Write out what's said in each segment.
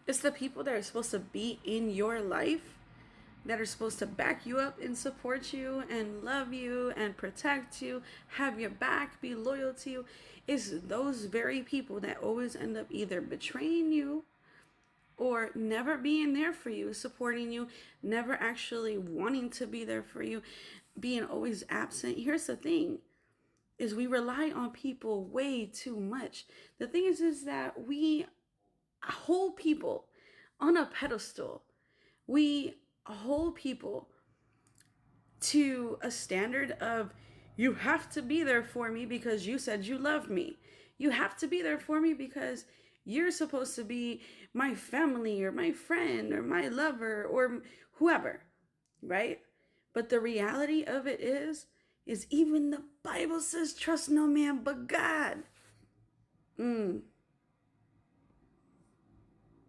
It's the people that are supposed to be in your life, that are supposed to back you up and support you and love you and protect you, have your back, be loyal to you. It's those very people that always end up either betraying you or never being there for you, supporting you, never actually wanting to be there for you, being always absent. Here's the thing, is we rely on people way too much. The thing is that we hold people on a pedestal. We hold people to a standard of, you have to be there for me because you said you love me. You have to be there for me because you're supposed to be my family or my friend or my lover or whoever, right? But the reality of it is even the Bible says, trust no man but God.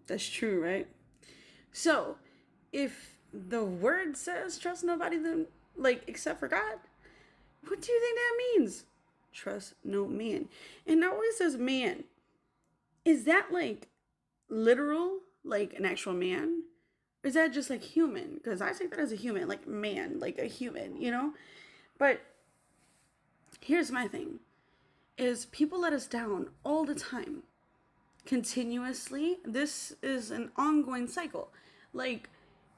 That's true, right? So, if the word says trust nobody, then except for God, what do you think that means? Trust no man. And now when it says man, is that literal, like an actual man? Or is that just human? Because I take that as a human, like man, like a human, you know? But here's my thing, is people let us down all the time. Continuously. This is an ongoing cycle.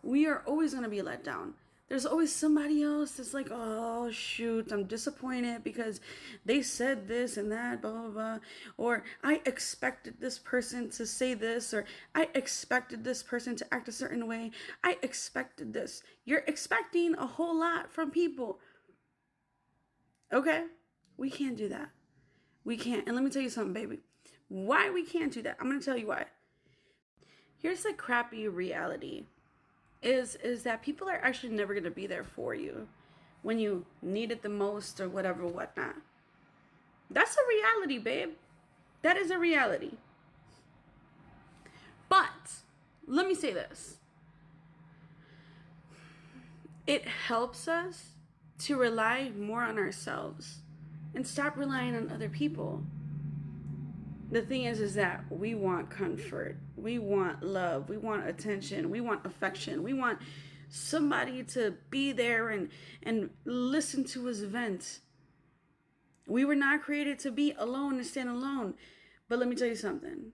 We are always going to be let down. There's always somebody else that's like, oh shoot, I'm disappointed because they said this and that, blah blah blah, or I expected this person to say this, or I expected this person to act a certain way. I expected this. You're expecting a whole lot from people. Okay, we can't do that. We can't. And let me tell you something, baby. Why we can't do that? I'm going to tell you why. Here's the crappy reality, is that people are actually never going to be there for you when you need it the most or whatever, whatnot. That's a reality, babe. That is a reality. But let me say this. It helps us to rely more on ourselves and stop relying on other people. The thing is that we want comfort. We want love. We want attention. We want affection. We want somebody to be there and listen to us vent. We were not created to be alone and stand alone. But let me tell you something.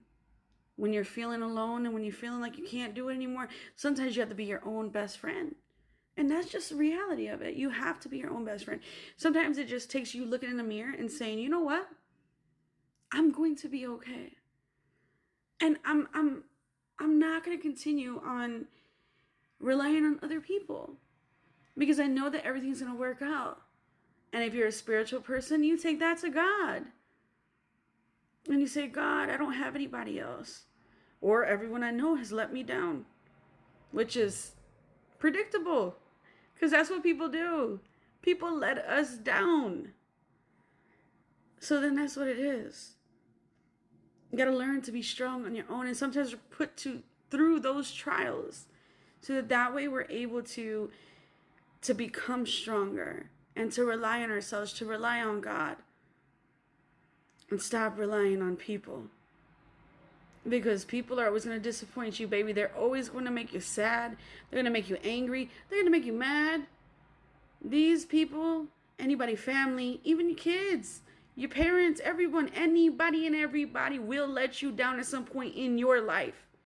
When you're feeling alone and when you're feeling like you can't do it anymore, sometimes you have to be your own best friend. And that's just the reality of it. You have to be your own best friend. Sometimes it just takes you looking in the mirror and saying, you know what? I'm going to be okay. And I'm not going to continue on relying on other people, because I know that everything's going to work out. And if you're a spiritual person, you take that to God. And you say, God, I don't have anybody else. Or everyone I know has let me down, which is predictable, because that's what people do. People let us down. So then that's what it is. You got to learn to be strong on your own, and sometimes we're put through those trials so that way we're able to become stronger and to rely on ourselves, to rely on God, and stop relying on people. Because people are always going to disappoint you, baby. They're always going to make you sad. They're going to make you angry. They're going to make you mad. These people, anybody, family, even your kids, your parents, everyone, anybody and everybody will let you down at some point in your life.